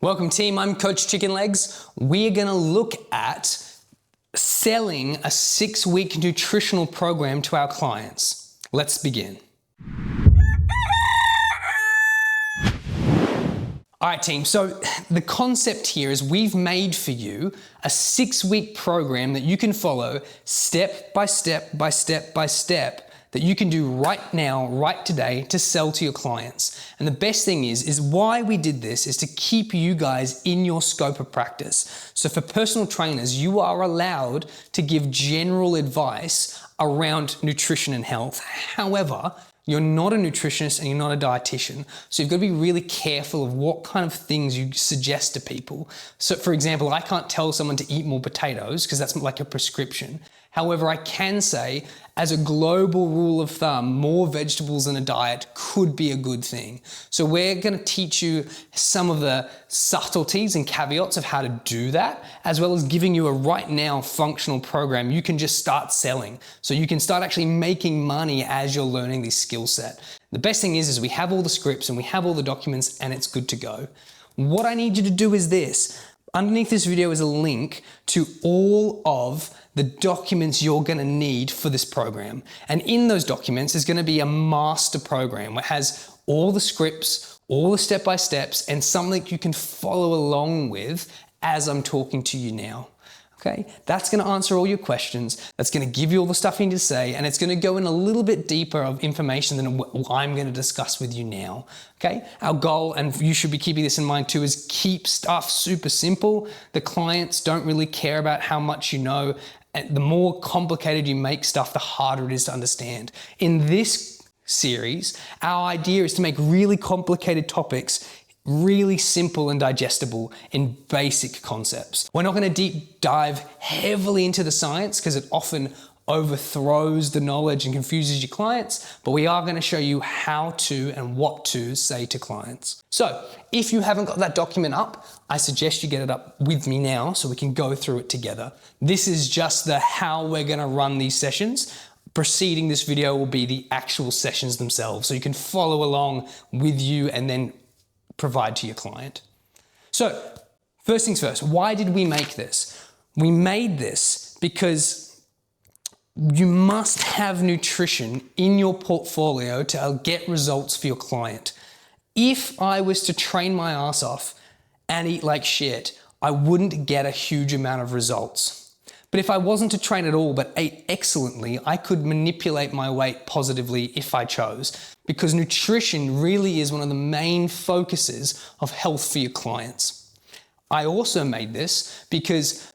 Welcome team, I'm Coach Chickenlegs. We're gonna look at selling a 6-week nutritional program to our clients. Let's begin. All right team, so the concept here is we've made for you a 6-week program that you can follow step by step by step by step that you can do right now, right today to sell to your clients. And the best thing is why we did this is to keep you guys in your scope of practice. So for personal trainers, you are allowed to give general advice around nutrition and health. However, you're not a nutritionist and you're not a dietitian. So you've got to be really careful of what kind of things you suggest to people. So for example, I can't tell someone to eat more potatoes because that's like a prescription. However, I can say, as a global rule of thumb, more vegetables in a diet could be a good thing. So we're going to teach you some of the subtleties and caveats of how to do that, as well as giving you a right now functional program you can just start selling. So you can start actually making money as you're learning this skill set. The best thing is we have all the scripts and we have all the documents and it's good to go. What I need you to do is this. Underneath this video is a link to all of the documents you're going to need for this program. And in those documents is going to be a master program that has all the scripts, all the step-by-steps, and something you can follow along with as I'm talking to you now. Okay, that's going to answer all your questions. That's going to give you all the stuff you need to say, and it's going to go in a little bit deeper of information than what I'm going to discuss with you now. Okay, our goal, and you should be keeping this in mind too, is keep stuff super simple. The clients don't really care about how much you know. And the more complicated you make stuff, the harder it is to understand. In this series, our idea is to make really complicated topics really simple and digestible in basic concepts. We're not going to deep dive heavily into the science because it often overthrows the knowledge and confuses your clients, but we are going to show you how to and what to say to clients. So if you haven't got that document up, I suggest you get it up with me now so we can go through it together. This is just the how we're going to run these sessions. Preceding this video will be the actual sessions themselves, so you can follow along with you and then provide to your client. So first things first, why did we make this? We made this because you must have nutrition in your portfolio to get results for your client. If I was to train my ass off and eat like shit, I wouldn't get a huge amount of results. But if I wasn't to train at all but ate excellently, I could manipulate my weight positively if I chose, because nutrition really is one of the main focuses of health for your clients. I also made this because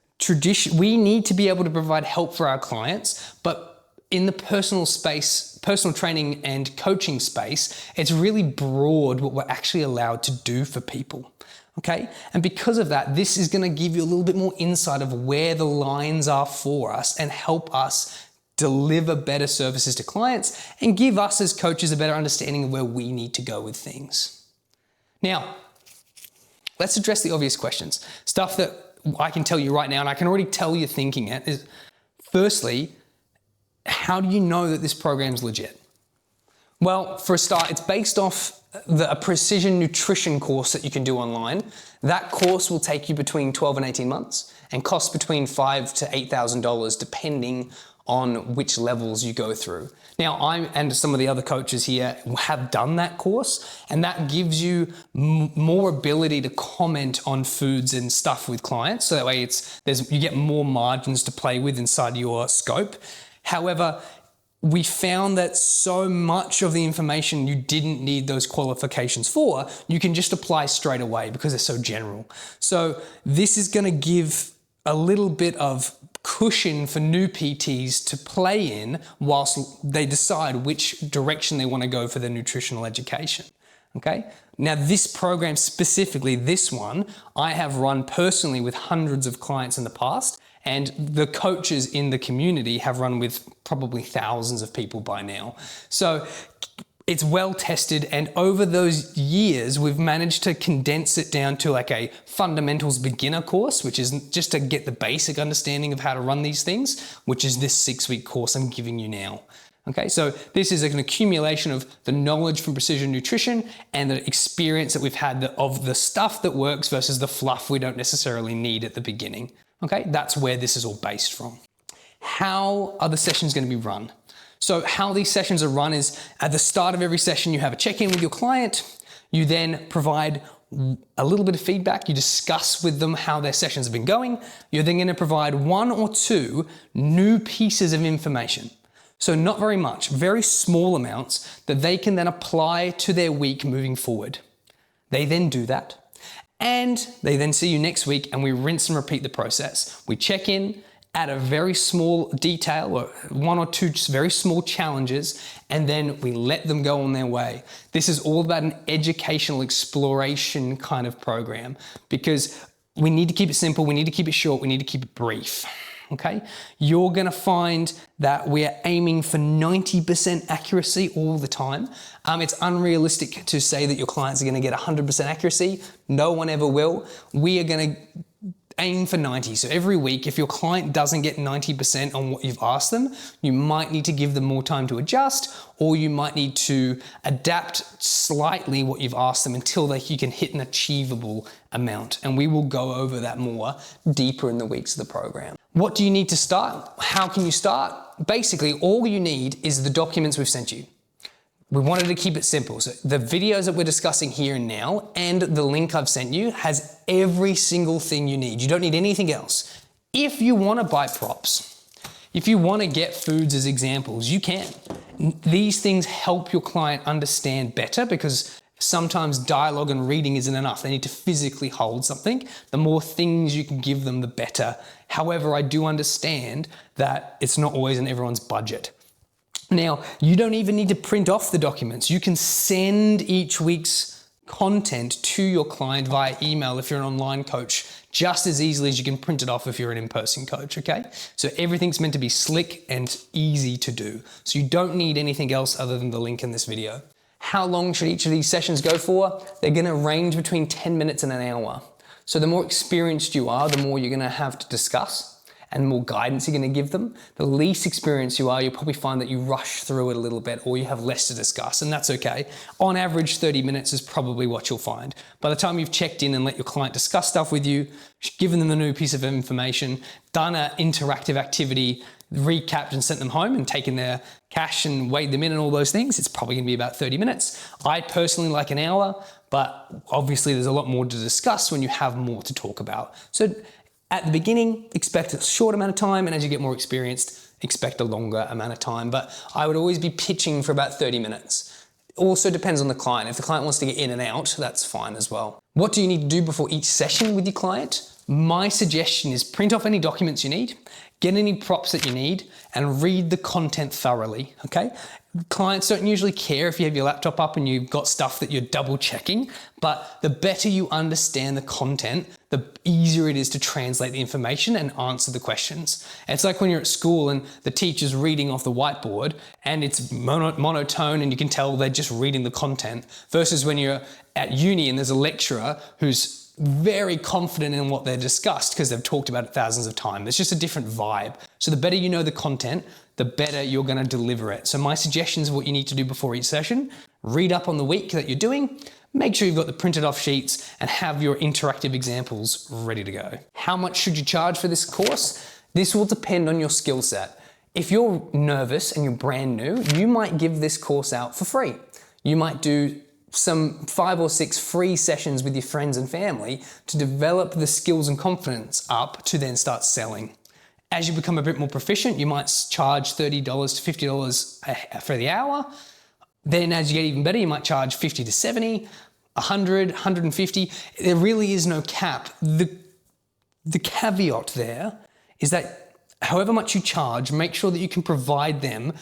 we need to be able to provide help for our clients, but in the personal space, personal training and coaching space, it's really broad what we're actually allowed to do for people. Okay, and because of that, this is going to give you a little bit more insight of where the lines are for us and help us deliver better services to clients and give us as coaches a better understanding of where we need to go with things. Now, let's address the obvious questions. Stuff that I can tell you right now, and I can already tell you're thinking it, is firstly, how do you know that this program's legit? Well, for a start, it's based off a precision nutrition course that you can do online. That course will take you between 12 and 18 months and cost between $5,000 to $8,000 depending on which levels you go through. Now, I and some of the other coaches here have done that course, and that gives you more ability to comment on foods and stuff with clients. So that way you get more margins to play with inside your scope. However, we found that so much of the information you didn't need those qualifications for, you can just apply straight away because they're so general. So this is going to give a little bit of cushion for new PTs to play in whilst they decide which direction they want to go for their nutritional education. Okay. Now this program specifically, this one, I have run personally with hundreds of clients in the past, and the coaches in the community have run with probably thousands of people by now. So it's well tested, and over those years, we've managed to condense it down to like a fundamentals beginner course, which is just to get the basic understanding of how to run these things, which is this 6-week course I'm giving you now. Okay, so this is an accumulation of the knowledge from precision nutrition and the experience that we've had of the stuff that works versus the fluff we don't necessarily need at the beginning. Okay, that's where this is all based from. How are the sessions going to be run? So how these sessions are run is at the start of every session, you have a check-in with your client. You then provide a little bit of feedback. You discuss with them how their sessions have been going. You're then going to provide 1 or 2 new pieces of information. So not very much, very small amounts that they can then apply to their week moving forward. They then do that. And they then see you next week and we rinse and repeat the process. We check in, add a very small detail or 1 or 2 just very small challenges, and then we let them go on their way. This is all about an educational exploration kind of program because we need to keep it simple, we need to keep it short, we need to keep it brief. Okay, you're going to find that we're aiming for 90% accuracy all the time. It's unrealistic to say that your clients are going to get 100% accuracy. No one ever will. We are going to aim for 90. So every week, if your client doesn't get 90% on what you've asked them, you might need to give them more time to adjust, or you might need to adapt slightly what you've asked them until you can hit an achievable amount. And we will go over that more deeper in the weeks of the program. What do you need to start? How can you start? Basically, all you need is the documents we've sent you. We wanted to keep it simple. So the videos that we're discussing here and now and the link I've sent you has every single thing you need. You don't need anything else. If you want to buy props, if you want to get foods as examples, you can. These things help your client understand better because sometimes dialogue and reading isn't enough. They need to physically hold something. The more things you can give them, the better. However, I do understand that it's not always in everyone's budget. Now, you don't even need to print off the documents. You can send each week's content to your client via email if you're an online coach, just as easily as you can print it off if you're an in-person coach, okay? So everything's meant to be slick and easy to do. So you don't need anything else other than the link in this video. How long should each of these sessions go for? They're gonna range between 10 minutes and an hour. So the more experienced you are, the more you're gonna have to discuss and more guidance you're going to give them. The least experienced you are, you'll probably find that you rush through it a little bit or you have less to discuss, and that's okay. On average, 30 minutes is probably what you'll find. By the time you've checked in and let your client discuss stuff with you, given them a new piece of information, done an interactive activity, recapped and sent them home and taken their cash and weighed them in and all those things, it's probably going to be about 30 minutes. I personally like an hour, but obviously there's a lot more to discuss when you have more to talk about. So at the beginning, expect a short amount of time, and as you get more experienced, expect a longer amount of time. But I would always be pitching for about 30 minutes. Also depends on the client. If the client wants to get in and out, that's fine as well. What do you need to do before each session with your client? My suggestion is print off any documents you need, get any props that you need, and read the content thoroughly, okay? Clients don't usually care if you have your laptop up and you've got stuff that you're double checking, but the better you understand the content, the easier it is to translate the information and answer the questions. It's like when you're at school and the teacher's reading off the whiteboard and it's monotone and you can tell they're just reading the content, versus when you're at uni and there's a lecturer who's very confident in what they're discussed because they've talked about it thousands of times. It's just a different vibe. So the better you know the content, the better you're going to deliver it. So my suggestions of what you need to do before each session: read up on the week that you're doing, make sure you've got the printed off sheets, and have your interactive examples ready to go. How much should you charge for this course? This will depend on your skill set. If you're nervous and you're brand new, you might give this course out for free. You might do some 5 or 6 free sessions with your friends and family to develop the skills and confidence up to then start selling. As you become a bit more proficient, you might charge $30 to $50 for the hour. Then as you get even better, you might charge $50 to $70, $100, $150. There really is no cap. The caveat there is that however much you charge, make sure that you can provide them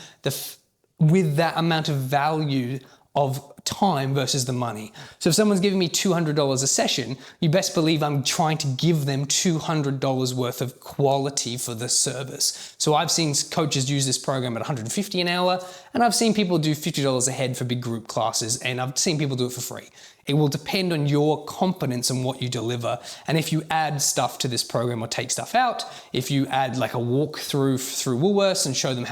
with that amount of value of time versus the money. So if someone's giving me $200 a session, you best believe I'm trying to give them $200 worth of quality for the service. So I've seen coaches use this program at $150 an hour, and I've seen people do $50 a head for big group classes, and I've seen people do it for free. It will depend on your confidence in what you deliver. And if you add stuff to this program or take stuff out, if you add like a walkthrough through Woolworths and show them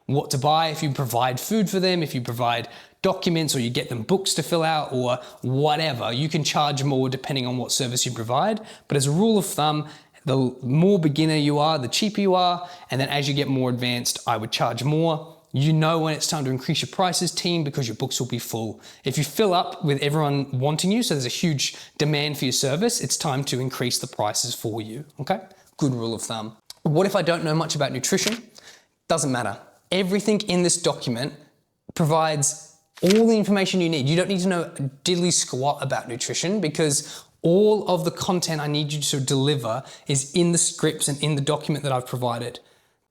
what to buy, if you provide food for them, if you provide documents or you get them books to fill out or whatever, you can charge more depending on what service you provide. But as a rule of thumb, the more beginner you are, the cheaper you are. And then as you get more advanced, I would charge more. You know when it's time to increase your prices, team, because your books will be full. If you fill up with everyone wanting you, so there's a huge demand for your service, it's time to increase the prices for you, okay? Good rule of thumb. What if I don't know much about nutrition? Doesn't matter. Everything in this document provides all the information you need. You don't need to know a diddly squat about nutrition because all of the content I need you to deliver is in the scripts and in the document that I've provided.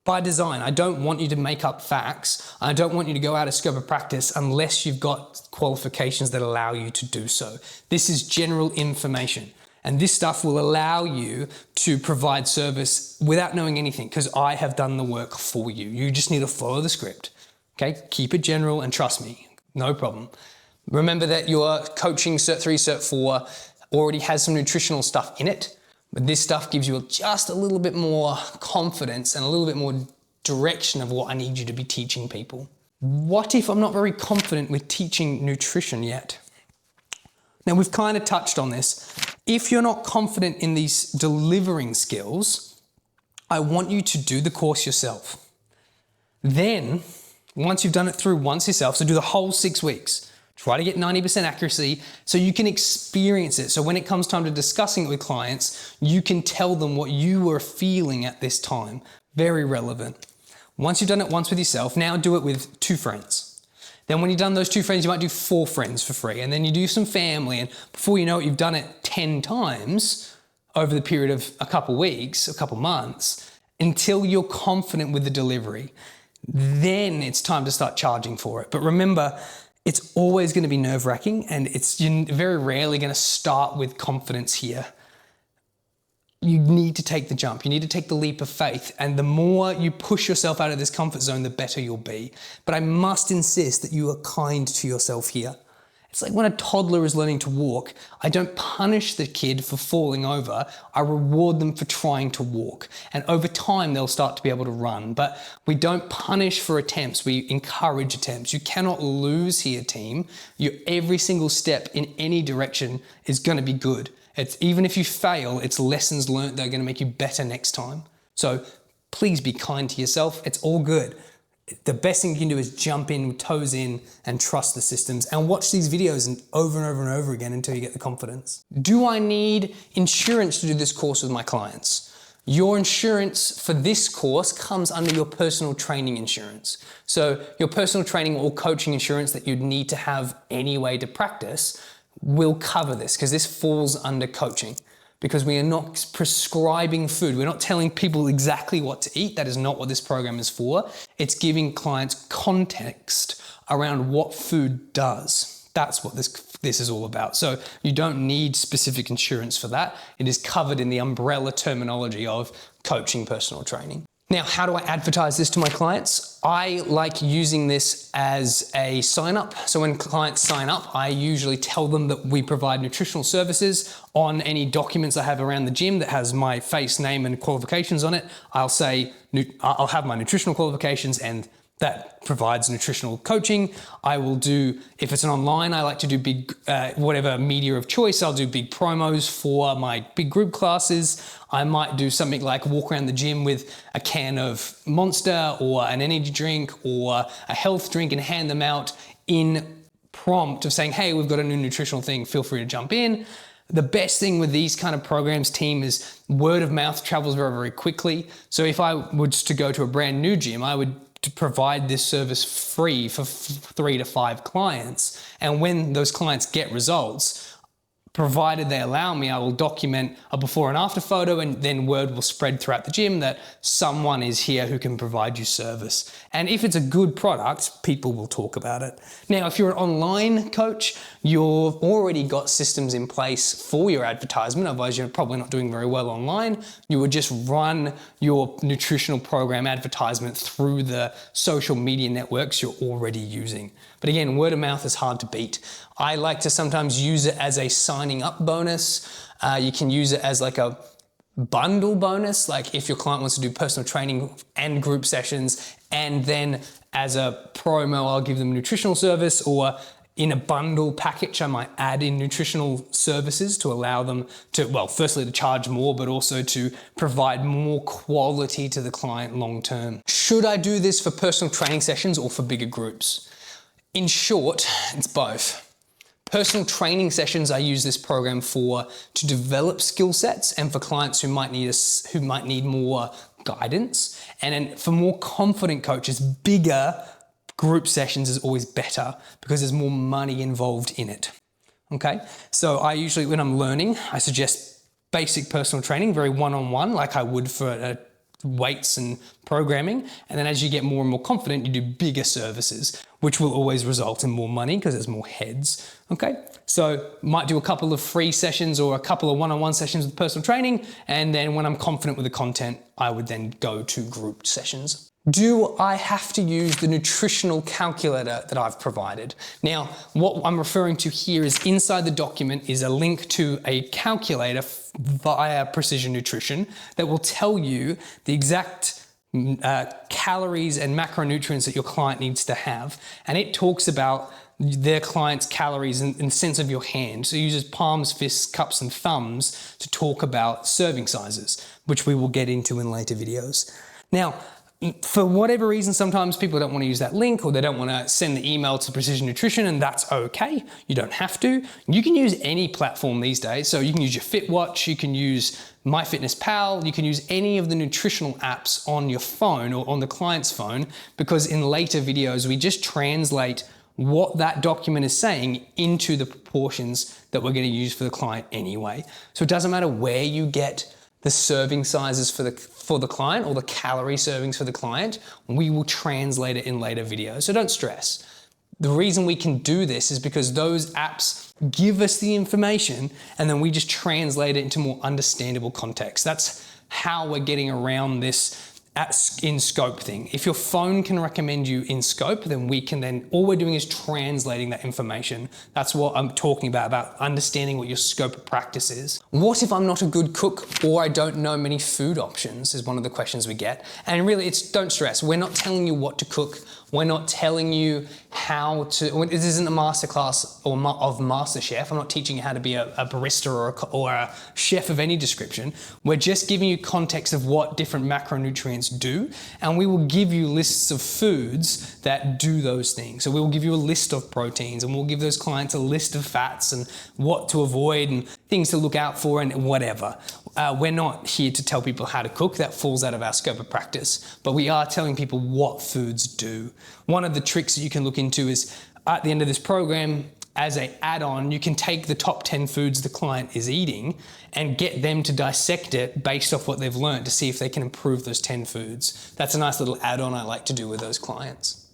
By design, I don't want you to make up facts. I don't want you to go out of scope of practice unless you've got qualifications that allow you to do so. This is general information. And this stuff will allow you to provide service without knowing anything because I have done the work for you. You just need to follow the script. Okay, keep it general and trust me, no problem. Remember that your coaching Cert 3, Cert 4 already has some nutritional stuff in it. But this stuff gives you just a little bit more confidence and a little bit more direction of what I need you to be teaching people. What if I'm not very confident with teaching nutrition yet? Now we've kind of touched on this. If you're not confident in these delivering skills, I want you to do the course yourself. Then, once you've done it through once yourself, so do the whole 6 weeks. Try to get 90% accuracy so you can experience it. So when it comes time to discussing it with clients, you can tell them what you were feeling at this time. Very relevant. Once you've done it once with yourself, now do it with 2 friends. Then when you've done those 2 friends, you might do 4 friends for free. And then you do some family. And before you know it, you've done it 10 times over the period of a couple weeks, a couple months, until you're confident with the delivery. Then it's time to start charging for it. But remember, it's always going to be nerve-wracking and you're very rarely going to start with confidence here. You need to take the jump. You need to take the leap of faith. And the more you push yourself out of this comfort zone, the better you'll be. But I must insist that you are kind to yourself here. It's like when a toddler is learning to walk, I don't punish the kid for falling over. I reward them for trying to walk. And over time, they'll start to be able to run. But we don't punish for attempts. We encourage attempts. You cannot lose here, team. Every single step in any direction is going to be good. Even if you fail, it's lessons learned that are going to make you better next time. So please be kind to yourself. It's all good. The best thing you can do is jump in, toes in, and trust the systems and watch these videos over and over and over again until you get the confidence. Do I need insurance to do this course with my clients? Your insurance for this course comes under your personal training insurance. So your personal training or coaching insurance that you'd need to have anyway to practice will cover this because this falls under coaching. Because we are not prescribing food. We're not telling people exactly what to eat. That is not what this program is for. It's giving clients context around what food does. That's what this is all about. So you don't need specific insurance for that. It is covered in the umbrella terminology of coaching personal training. Now, how do I advertise this to my clients? I like using this as a sign up. So when clients sign up, I usually tell them that we provide nutritional services. On any documents I have around the gym that has my face, name, and qualifications on it, I'll say, I'll have my nutritional qualifications and that provides nutritional coaching. I will do, if it's an online, I like to do big, whatever media of choice, I'll do big promos for my big group classes. I might do something like walk around the gym with a can of Monster or an energy drink or a health drink and hand them out in prompt of saying, hey, we've got a new nutritional thing, feel free to jump in. The best thing with these kind of programs, team, is word of mouth travels very, very quickly. So if I was to go to a brand new gym, I would provide this service free for 3 to 5 clients. And when those clients get results, provided they allow me, I will document a before and after photo, and then word will spread throughout the gym that someone is here who can provide you service. And if it's a good product, people will talk about it. Now, if you're an online coach, you've already got systems in place for your advertisement, otherwise you're probably not doing very well online. You would just run your nutritional program advertisement through the social media networks you're already using. But again, word of mouth is hard to beat. I like to sometimes use it as a signing up bonus. You can use it as like a bundle bonus, like if your client wants to do personal training and group sessions, and then as a promo, I'll give them nutritional service, or in a bundle package, I might add in nutritional services to allow them to, well, firstly to charge more, but also to provide more quality to the client long term. Should I do this for personal training sessions or for bigger groups? In short, it's both. Personal training sessions I use this program for to develop skill sets and for clients who might need more guidance. And then for more confident coaches, bigger group sessions is always better because there's more money involved in it. Okay, so I usually, when I'm learning, I suggest basic personal training, very one-on-one, like I would for weights and programming. And then as you get more and more confident, you do bigger services, which will always result in more money because there's more heads. Okay, so might do a couple of free sessions or a couple of one-on-one sessions with personal training. And then when I'm confident with the content, I would then go to group sessions. Do I have to use the nutritional calculator that I've provided? Now, what I'm referring to here is inside the document is a link to a calculator via Precision Nutrition that will tell you the exact calories and macronutrients that your client needs to have. And it talks about their client's calories in the sense of your hand. So it uses palms, fists, cups, and thumbs to talk about serving sizes, which we will get into in later videos. Now, for whatever reason, sometimes people don't want to use that link or they don't want to send the email to Precision Nutrition, and that's okay. You don't have to. You can use any platform these days. So you can use your Fitwatch, you can use MyFitnessPal, you can use any of the nutritional apps on your phone or on the client's phone, because in later videos, we just translate what that document is saying into the proportions that we're going to use for the client anyway. So it doesn't matter where you get the serving sizes for the client or the calorie servings for the client, we will translate it in later videos. So don't stress. The reason we can do this is because those apps give us the information and then we just translate it into more understandable context. That's how we're getting around this in scope thing. If your phone can recommend you in scope, then all we're doing is translating that information. That's what I'm talking about understanding what your scope of practice is. What if I'm not a good cook or I don't know many food options is one of the questions we get. And really don't stress. We're not telling you what to cook. We're not telling you how to, this isn't a masterclass of MasterChef. I'm not teaching you how to be a barista or a chef of any description. We're just giving you context of what different macronutrients do, and we will give you lists of foods that do those things. So we will give you a list of proteins, and we'll give those clients a list of fats and what to avoid and things to look out for and whatever. We're not here to tell people how to cook. That falls out of our scope of practice, but we are telling people what foods do. One of the tricks that you can look into is at the end of this program, as an add-on, you can take the top 10 foods the client is eating and get them to dissect it based off what they've learned to see if they can improve those 10 foods. That's a nice little add-on I like to do with those clients.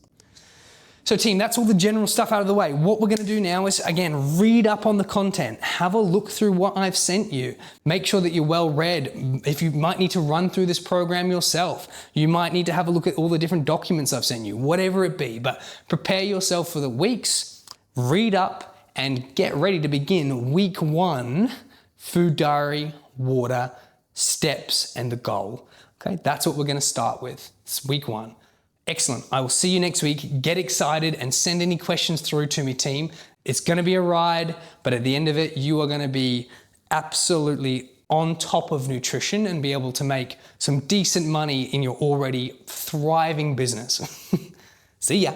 So team, that's all the general stuff out of the way. What we're going to do now is, again, read up on the content. Have a look through what I've sent you. Make sure that you're well read. If you might need to run through this program yourself, you might need to have a look at all the different documents I've sent you, whatever it be. But prepare yourself for the weeks, read up, and get ready to begin week 1, food diary, water, steps, and the goal. Okay, that's what we're going to start with. It's week 1. Excellent. I will see you next week. Get excited and send any questions through to me, team. It's going to be a ride, but at the end of it, you are going to be absolutely on top of nutrition and be able to make some decent money in your already thriving business. See ya.